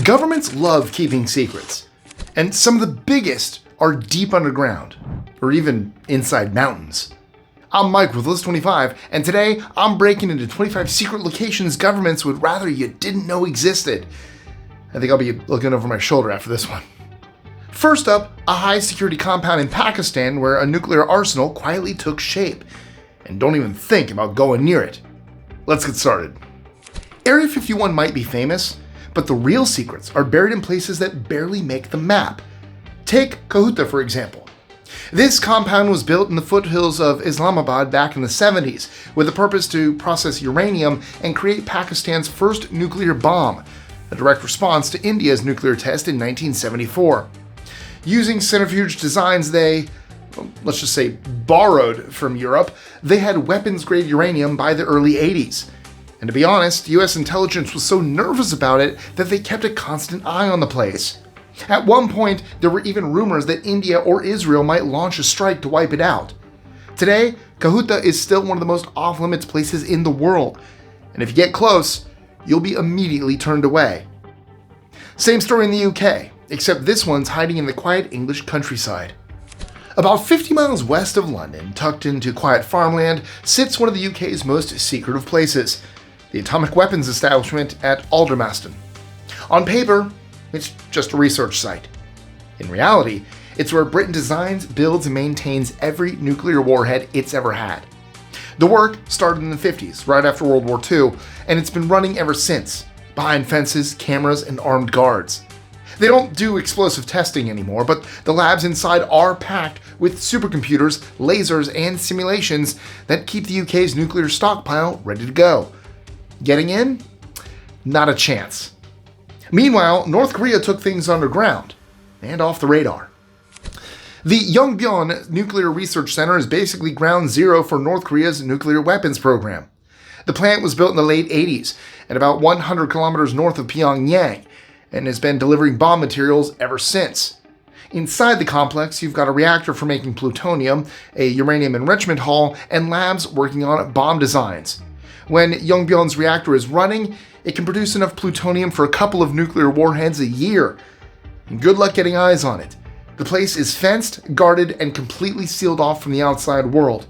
Governments love keeping secrets, and some of the biggest are deep underground, or even inside mountains. I'm Mike with List 25, and today I'm breaking into 25 secret locations governments would rather you didn't know existed. I think I'll be looking over my shoulder after this one. First up, a high security compound in Pakistan where a nuclear arsenal quietly took shape. And don't even think about going near it. Let's get started. Area 51 might be famous, but the real secrets are buried in places that barely make the map. Take Kahuta, for example. This compound was built in the foothills of Islamabad back in the 70s with the purpose to process uranium and create Pakistan's first nuclear bomb, a direct response to India's nuclear test in 1974. Using centrifuge designs they, let's just say, borrowed from Europe, they had weapons-grade uranium by the early 80s. And to be honest, US intelligence was so nervous about it that they kept a constant eye on the place. At one point, there were even rumors that India or Israel might launch a strike to wipe it out. Today, Kahuta is still one of the most off-limits places in the world, and if you get close, you'll be immediately turned away. Same story in the UK, except this one's hiding in the quiet English countryside. About 50 miles west of London, tucked into quiet farmland, sits one of the UK's most secretive places, the atomic weapons establishment at Aldermaston. On paper, it's just a research site. In reality, it's where Britain designs, builds, and maintains every nuclear warhead it's ever had. The work started in the 50s, right after World War II, and it's been running ever since, behind fences, cameras, and armed guards. They don't do explosive testing anymore, but the labs inside are packed with supercomputers, lasers, and simulations that keep the UK's nuclear stockpile ready to go. Getting in? Not a chance. Meanwhile, North Korea took things underground and off the radar. The Yongbyon Nuclear Research Center is basically ground zero for North Korea's nuclear weapons program. The plant was built in the late 80s and about 100 kilometers north of Pyongyang and has been delivering bomb materials ever since. Inside the complex, you've got a reactor for making plutonium, a uranium enrichment hall, and labs working on bomb designs. When Yongbyon's reactor is running, it can produce enough plutonium for a couple of nuclear warheads a year. And good luck getting eyes on it. The place is fenced, guarded, and completely sealed off from the outside world.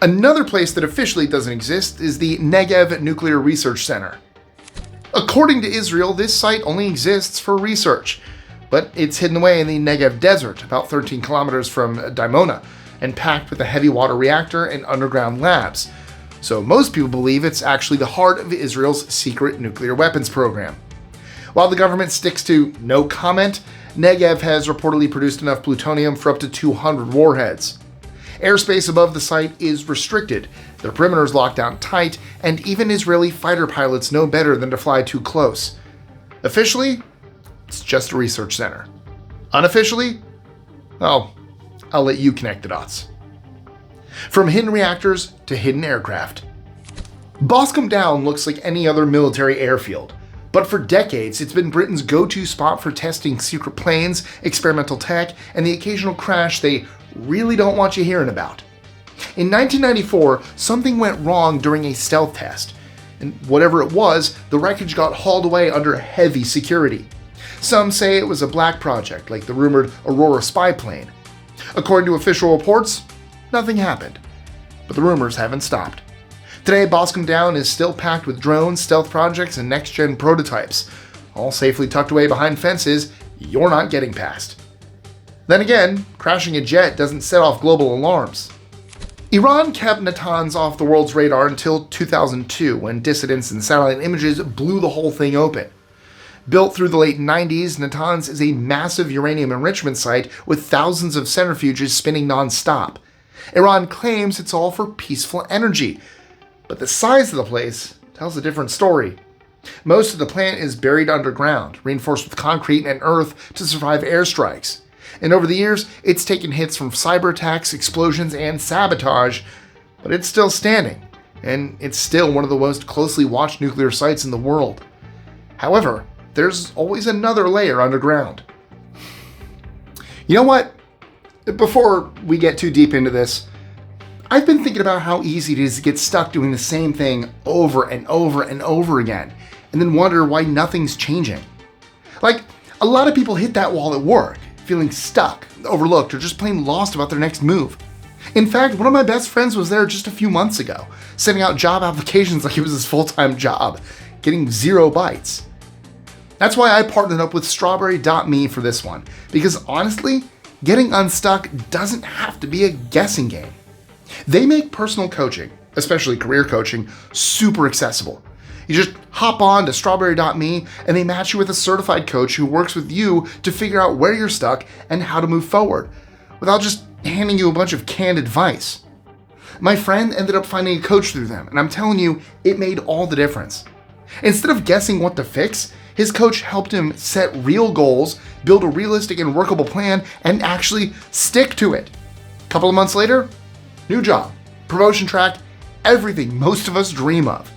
Another place that officially doesn't exist is the Negev Nuclear Research Center. According to Israel, this site only exists for research, but it's hidden away in the Negev desert, about 13 kilometers from Dimona, and packed with a heavy water reactor and underground labs. So most people believe it's actually the heart of Israel's secret nuclear weapons program. While the government sticks to no comment, Negev has reportedly produced enough plutonium for up to 200 warheads. Airspace above the site is restricted, the perimeter is locked down tight, and even Israeli fighter pilots know better than to fly too close. Officially, it's just a research center. Unofficially, well, I'll let you connect the dots. From hidden reactors to hidden aircraft. Boscombe Down looks like any other military airfield, but for decades it's been Britain's go-to spot for testing secret planes, experimental tech, and the occasional crash they really don't want you hearing about. In 1994, something went wrong during a stealth test, and whatever it was, the wreckage got hauled away under heavy security. Some say it was a black project, like the rumored Aurora spy plane. According to official reports, nothing happened, but the rumors haven't stopped. Today, Boscombe Down is still packed with drones, stealth projects, and next-gen prototypes, all safely tucked away behind fences you're not getting past. Then again, crashing a jet doesn't set off global alarms. Iran kept Natanz off the world's radar until 2002, when dissidents and satellite images blew the whole thing open. Built through the late 90s, Natanz is a massive uranium enrichment site with thousands of centrifuges spinning non-stop. Iran claims it's all for peaceful energy, but the size of the place tells a different story. Most of the plant is buried underground, reinforced with concrete and earth to survive airstrikes. And over the years, it's taken hits from cyber attacks, explosions, and sabotage, but it's still standing, and it's still one of the most closely watched nuclear sites in the world. However, there's always another layer underground. You know what? Before we get too deep into this, I've been thinking about how easy it is to get stuck doing the same thing over and over and over again, and then wonder why nothing's changing. Like, a lot of people hit that wall at work, feeling stuck, overlooked, or just plain lost about their next move. In fact, one of my best friends was there just a few months ago, sending out job applications like it was his full-time job, getting 0 bites. That's why I partnered up with Strawberry.me for this one, because honestly, getting unstuck doesn't have to be a guessing game. They make personal coaching, especially career coaching, super accessible. You just hop on to Strawberry.me and they match you with a certified coach who works with you to figure out where you're stuck and how to move forward, without just handing you a bunch of canned advice. My friend ended up finding a coach through them, and I'm telling you, it made all the difference. Instead of guessing what to fix, his coach helped him set real goals, build a realistic and workable plan, and actually stick to it. A couple of months later, new job, promotion track, everything most of us dream of.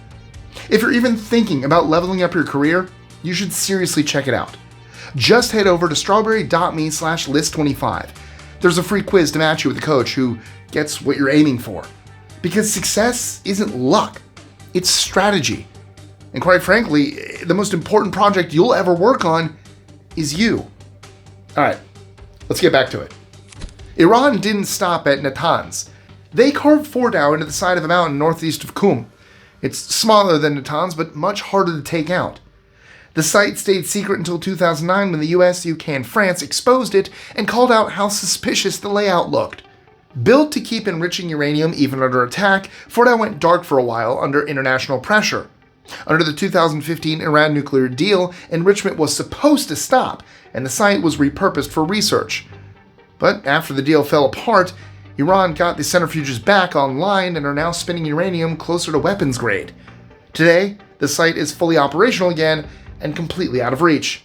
If you're even thinking about leveling up your career, you should seriously check it out. Just head over to strawberry.me/list25. There's a free quiz to match you with a coach who gets what you're aiming for. Because success isn't luck, it's strategy. And quite frankly, the most important project you'll ever work on is you. Alright, let's get back to it. Iran didn't stop at Natanz. They carved Fordow into the side of a mountain northeast of Qum. It's smaller than Natanz, but much harder to take out. The site stayed secret until 2009 when the US, UK, and France exposed it and called out how suspicious the layout looked. Built to keep enriching uranium even under attack, Fordow went dark for a while under international pressure. Under the 2015 Iran nuclear deal, enrichment was supposed to stop, and the site was repurposed for research. But after the deal fell apart, Iran got the centrifuges back online and are now spinning uranium closer to weapons grade. Today, the site is fully operational again and completely out of reach.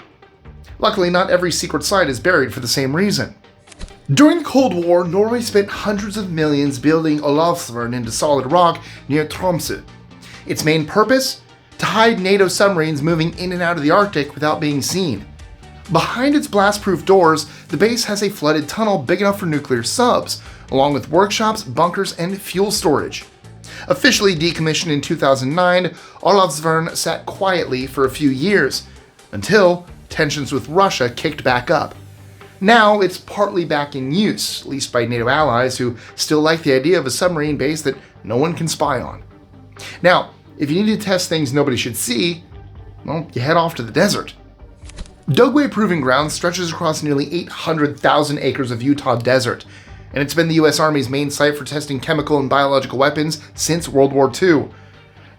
Luckily, not every secret site is buried for the same reason. During the Cold War, Norway spent hundreds of millions building Olavsvern into solid rock near Tromsø. Its main purpose? To hide NATO submarines moving in and out of the Arctic without being seen. Behind its blast-proof doors, the base has a flooded tunnel big enough for nuclear subs, along with workshops, bunkers, and fuel storage. Officially decommissioned in 2009, Olavsvern sat quietly for a few years, until tensions with Russia kicked back up. Now it's partly back in use, at least by NATO allies who still like the idea of a submarine base that no one can spy on. Now, if you need to test things nobody should see, well, you head off to the desert. Dugway Proving Ground stretches across nearly 800,000 acres of Utah desert, and it's been the US Army's main site for testing chemical and biological weapons since World War II.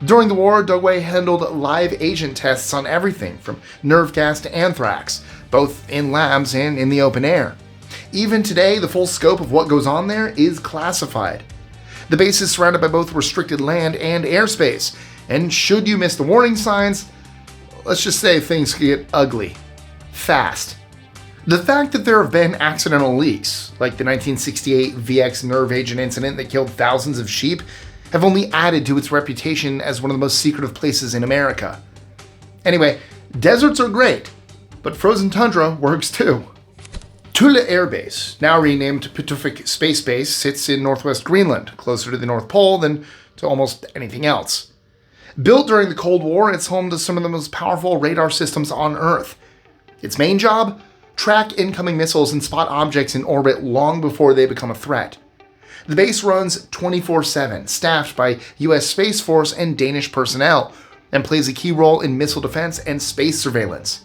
During the war, Dugway handled live agent tests on everything from nerve gas to anthrax, both in labs and in the open air. Even today, the full scope of what goes on there is classified. The base is surrounded by both restricted land and airspace, and should you miss the warning signs, let's just say things could get ugly. Fast. The fact that there have been accidental leaks, like the 1968 VX nerve agent incident that killed thousands of sheep, have only added to its reputation as one of the most secretive places in America. Anyway, deserts are great, but frozen tundra works too. Thule Air Base, now renamed Pituffik Space Base, sits in northwest Greenland, closer to the North Pole than to almost anything else. Built during the Cold War, it's home to some of the most powerful radar systems on Earth. Its main job? Track incoming missiles and spot objects in orbit long before they become a threat. The base runs 24/7, staffed by US Space Force and Danish personnel, and plays a key role in missile defense and space surveillance.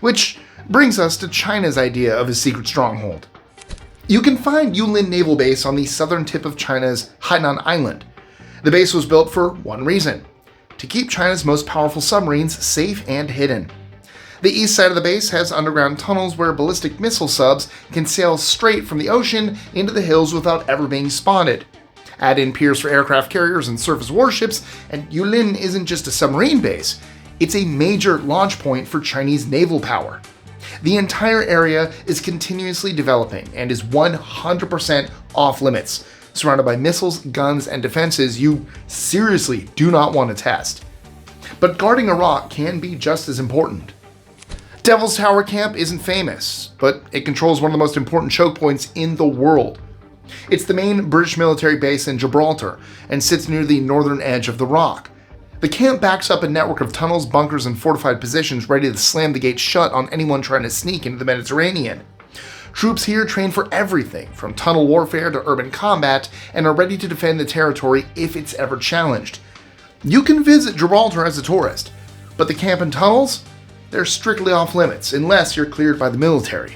Which brings us to China's idea of a secret stronghold. You can find Yulin Naval Base on the southern tip of China's Hainan Island. The base was built for one reason: to keep China's most powerful submarines safe and hidden. The east side of the base has underground tunnels where ballistic missile subs can sail straight from the ocean into the hills without ever being spotted. Add in piers for aircraft carriers and surface warships, and Yulin isn't just a submarine base, it's a major launch point for Chinese naval power. The entire area is continuously developing and is 100% off limits, surrounded by missiles, guns, and defenses you seriously do not want to test. But guarding a rock can be just as important. Devil's Tower Camp isn't famous, but it controls one of the most important choke points in the world. It's the main British military base in Gibraltar and sits near the northern edge of the rock. The camp backs up a network of tunnels, bunkers, and fortified positions ready to slam the gates shut on anyone trying to sneak into the Mediterranean. Troops here train for everything from tunnel warfare to urban combat and are ready to defend the territory if it's ever challenged. You can visit Gibraltar as a tourist, but the camp and tunnels? They're strictly off limits unless you're cleared by the military.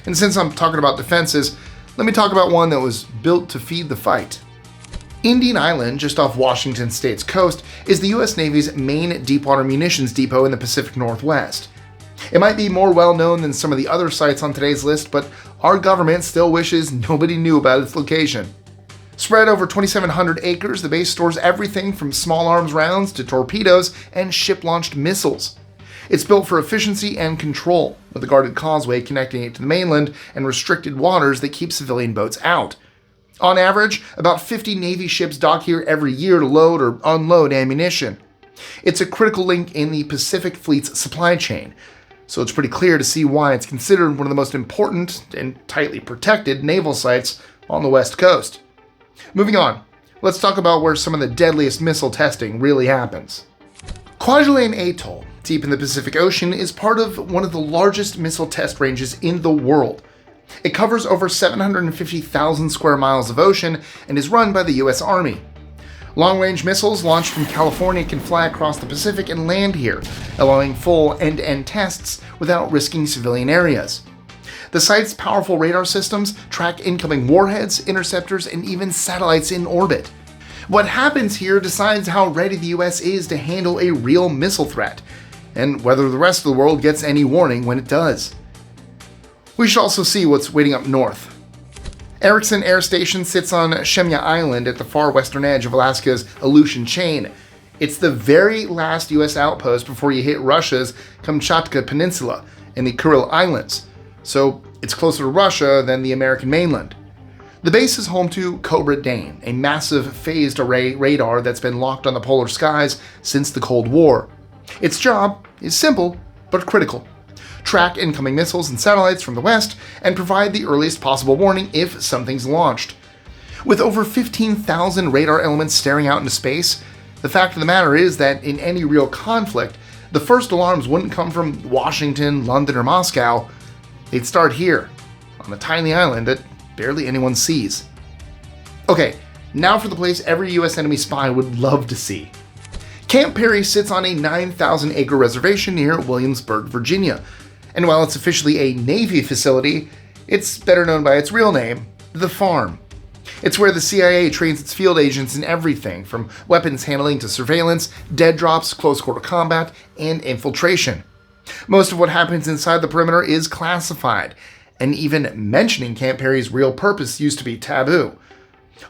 And since I'm talking about defenses, let me talk about one that was built to feed the fight. Indian Island, just off Washington State's coast, is the US Navy's main deepwater munitions depot in the Pacific Northwest. It might be more well known than some of the other sites on today's list, but our government still wishes nobody knew about its location. Spread over 2,700 acres, the base stores everything from small arms rounds to torpedoes and ship-launched missiles. It's built for efficiency and control, with a guarded causeway connecting it to the mainland and restricted waters that keep civilian boats out. On average, about 50 Navy ships dock here every year to load or unload ammunition. It's a critical link in the Pacific Fleet's supply chain, so it's pretty clear to see why it's considered one of the most important and tightly protected naval sites on the West Coast. Moving on, let's talk about where some of the deadliest missile testing really happens. Kwajalein Atoll, deep in the Pacific Ocean, is part of one of the largest missile test ranges in the world. It covers over 750,000 square miles of ocean and is run by the US Army. Long-range missiles launched from California can fly across the Pacific and land here, allowing full end-to-end tests without risking civilian areas. The site's powerful radar systems track incoming warheads, interceptors, and even satellites in orbit. What happens here decides how ready the US is to handle a real missile threat, and whether the rest of the world gets any warning when it does. We should also see what's waiting up north. Eareckson Air Station sits on Shemya Island at the far western edge of Alaska's Aleutian Chain. It's the very last US outpost before you hit Russia's Kamchatka Peninsula and the Kuril Islands, so it's closer to Russia than the American mainland. The base is home to Cobra Dane, a massive phased array radar that's been locked on the polar skies since the Cold War. Its job is simple, but critical. Track incoming missiles and satellites from the west and provide the earliest possible warning if something's launched. With over 15,000 radar elements staring out into space, the fact of the matter is that in any real conflict, the first alarms wouldn't come from Washington, London, or Moscow. They'd start here, on a tiny island that barely anyone sees. Okay, now for the place every US enemy spy would love to see. Camp Peary sits on a 9,000-acre reservation near Williamsburg, Virginia, and while it's officially a Navy facility, it's better known by its real name, the Farm. It's where the CIA trains its field agents in everything from weapons handling to surveillance, dead drops, close-quarter combat, and infiltration. Most of what happens inside the perimeter is classified, and even mentioning Camp Peary's real purpose used to be taboo.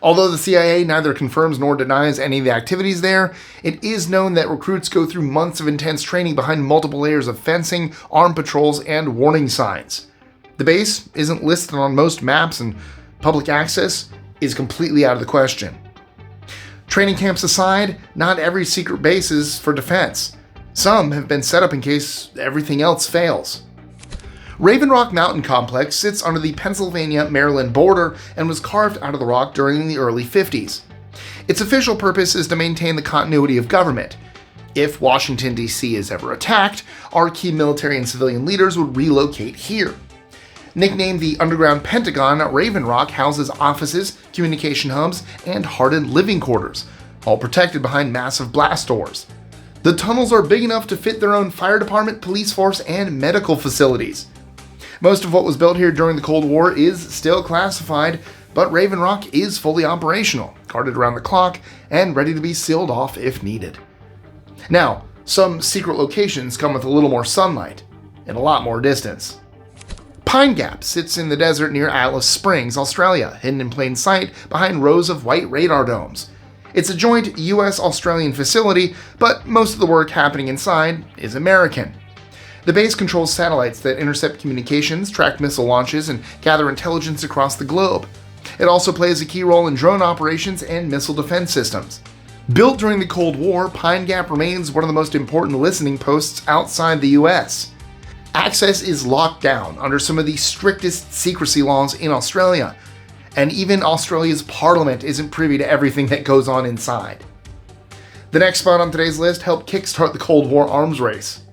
Although the CIA neither confirms nor denies any of the activities there, it is known that recruits go through months of intense training behind multiple layers of fencing, armed patrols, and warning signs. The base isn't listed on most maps, and public access is completely out of the question. Training camps aside, not every secret base is for defense. Some have been set up in case everything else fails. Raven Rock Mountain Complex sits under the Pennsylvania-Maryland border and was carved out of the rock during the early 50s. Its official purpose is to maintain the continuity of government. If Washington, D.C. is ever attacked, our key military and civilian leaders would relocate here. Nicknamed the Underground Pentagon, Raven Rock houses offices, communication hubs, and hardened living quarters, all protected behind massive blast doors. The tunnels are big enough to fit their own fire department, police force, and medical facilities. Most of what was built here during the Cold War is still classified, but Raven Rock is fully operational, guarded around the clock, and ready to be sealed off if needed. Now, some secret locations come with a little more sunlight and a lot more distance. Pine Gap sits in the desert near Alice Springs, Australia, hidden in plain sight behind rows of white radar domes. It's a joint US-Australian facility, but most of the work happening inside is American. The base controls satellites that intercept communications, track missile launches, and gather intelligence across the globe. It also plays a key role in drone operations and missile defense systems. Built during the Cold War, Pine Gap remains one of the most important listening posts outside the US. Access is locked down under some of the strictest secrecy laws in Australia, and even Australia's parliament isn't privy to everything that goes on inside. The next spot on today's list helped kickstart the Cold War arms race.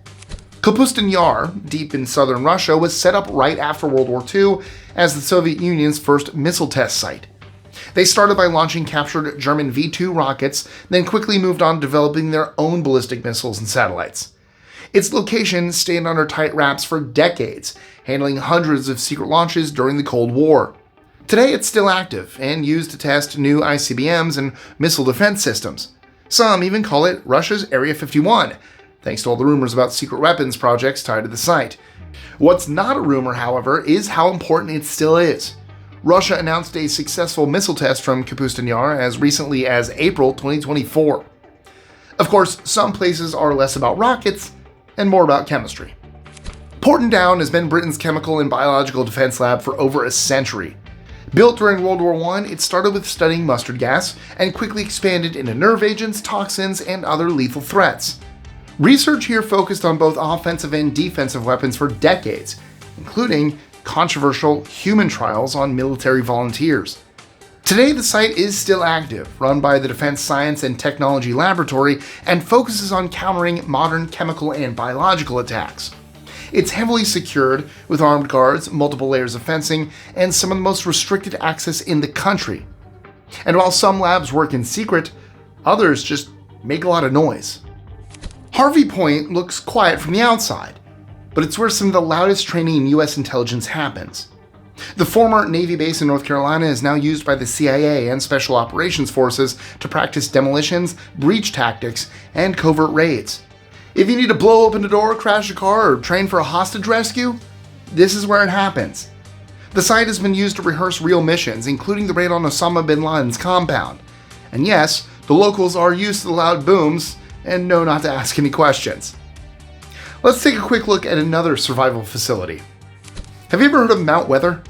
Kapustin Yar, deep in southern Russia, was set up right after World War II as the Soviet Union's first missile test site. They started by launching captured German V-2 rockets, then quickly moved on to developing their own ballistic missiles and satellites. Its location stayed under tight wraps for decades, handling hundreds of secret launches during the Cold War. Today it's still active and used to test new ICBMs and missile defense systems. Some even call it Russia's Area 51, thanks to all the rumors about secret weapons projects tied to the site. What's not a rumor, however, is how important it still is. Russia announced a successful missile test from Kapustin Yar as recently as April 2024. Of course, some places are less about rockets and more about chemistry. Porton Down has been Britain's chemical and biological defense lab for over a century. Built during World War I, it started with studying mustard gas and quickly expanded into nerve agents, toxins, and other lethal threats. Research here focused on both offensive and defensive weapons for decades, including controversial human trials on military volunteers. Today, the site is still active, run by the Defense Science and Technology Laboratory, and focuses on countering modern chemical and biological attacks. It's heavily secured with armed guards, multiple layers of fencing, and some of the most restricted access in the country. And while some labs work in secret, others just make a lot of noise. Harvey Point looks quiet from the outside, but it's where some of the loudest training in U.S. intelligence happens. The former Navy base in North Carolina is now used by the CIA and Special Operations Forces to practice demolitions, breach tactics, and covert raids. If you need to blow open a door, crash a car, or train for a hostage rescue, this is where it happens. The site has been used to rehearse real missions, including the raid on Osama bin Laden's compound. And yes, the locals are used to the loud booms and know not to ask any questions. Let's take a quick look at another survival facility. Have you ever heard of Mount Weather?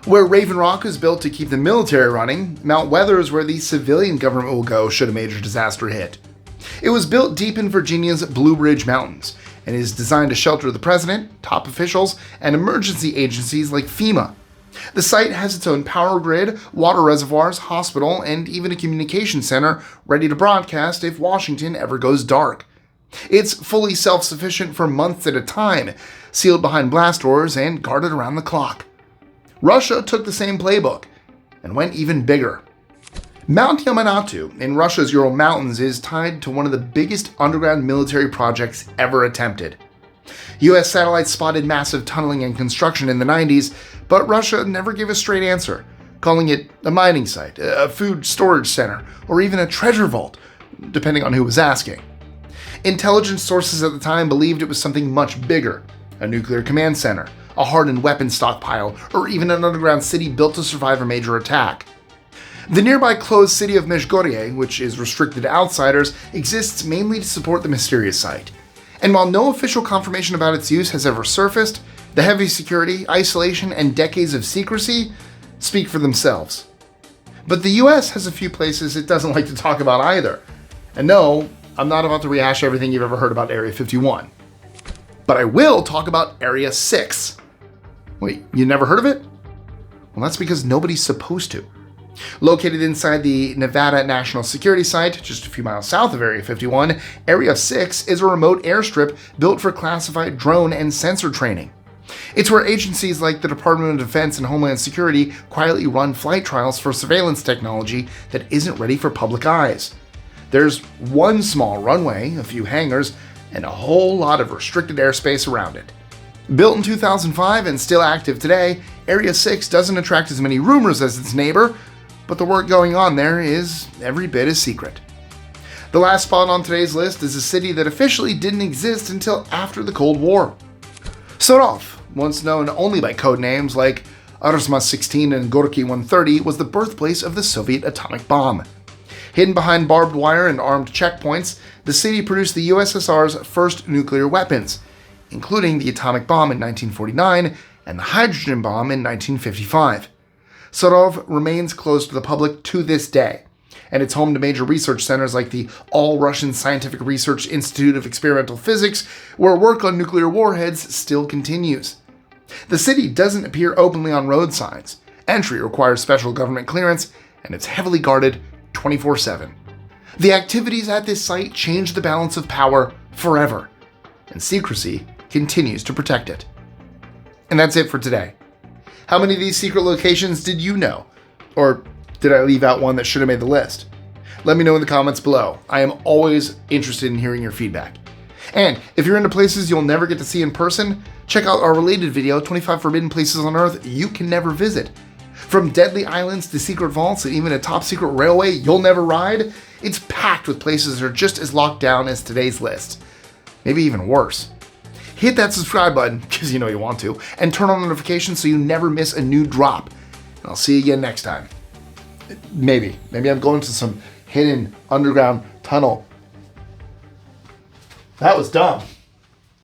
Where Raven Rock is built to keep the military running, Mount Weather is where the civilian government will go should a major disaster hit. It was built deep in Virginia's Blue Ridge Mountains and is designed to shelter the president, top officials, and emergency agencies like FEMA. The site has its own power grid, water reservoirs, hospital, and even a communication center ready to broadcast if Washington ever goes dark. It's fully self-sufficient for months at a time, sealed behind blast doors and guarded around the clock. Russia took the same playbook and went even bigger. Mount Yamantau in Russia's Ural Mountains is tied to one of the biggest underground military projects ever attempted. US satellites spotted massive tunneling and construction in the 90s, but Russia never gave a straight answer, calling it a mining site, a food storage center, or even a treasure vault, depending on who was asking. Intelligence sources at the time believed it was something much bigger, a nuclear command center, a hardened weapons stockpile, or even an underground city built to survive a major attack. The nearby closed city of Mezhgorye, which is restricted to outsiders, exists mainly to support the mysterious site. And while no official confirmation about its use has ever surfaced, the heavy security, isolation, and decades of secrecy speak for themselves. But the US has a few places it doesn't like to talk about either. And no, I'm not about to rehash everything you've ever heard about Area 51. But I will talk about Area 6. Wait, you never heard of it? Well, that's because nobody's supposed to. Located inside the Nevada National Security Site, just a few miles south of Area 51, Area 6 is a remote airstrip built for classified drone and sensor training. It's where agencies like the Department of Defense and Homeland Security quietly run flight trials for surveillance technology that isn't ready for public eyes. There's one small runway, a few hangars, and a whole lot of restricted airspace around it. Built in 2005 and still active today, Area 6 doesn't attract as many rumors as its neighbor, but the work going on there is every bit as secret. The last spot on today's list is a city that officially didn't exist until after the Cold War. Sarov, once known only by code names like Aldermaston 16 and Gorky 130, was the birthplace of the Soviet atomic bomb. Hidden behind barbed wire and armed checkpoints, the city produced the USSR's first nuclear weapons, including the atomic bomb in 1949 and the hydrogen bomb in 1955. Sarov remains closed to the public to this day, and it's home to major research centers like the All-Russian Scientific Research Institute of Experimental Physics, where work on nuclear warheads still continues. The city doesn't appear openly on road signs. Entry requires special government clearance, and it's heavily guarded 24/7. The activities at this site changed the balance of power forever, and secrecy continues to protect it. And that's it for today. How many of these secret locations did you know? Or did I leave out one that should have made the list? Let me know in the comments below. I am always interested in hearing your feedback. And if you're into places you'll never get to see in person, check out our related video, 25 Forbidden Places on Earth You Can Never Visit. From deadly islands to secret vaults and even a top secret railway you'll never ride, it's packed with places that are just as locked down as today's list. Maybe even worse. Hit that subscribe button, because you know you want to, and turn on notifications so you never miss a new drop. And I'll see you again next time. Maybe I'm going to some hidden underground tunnel. That was dumb.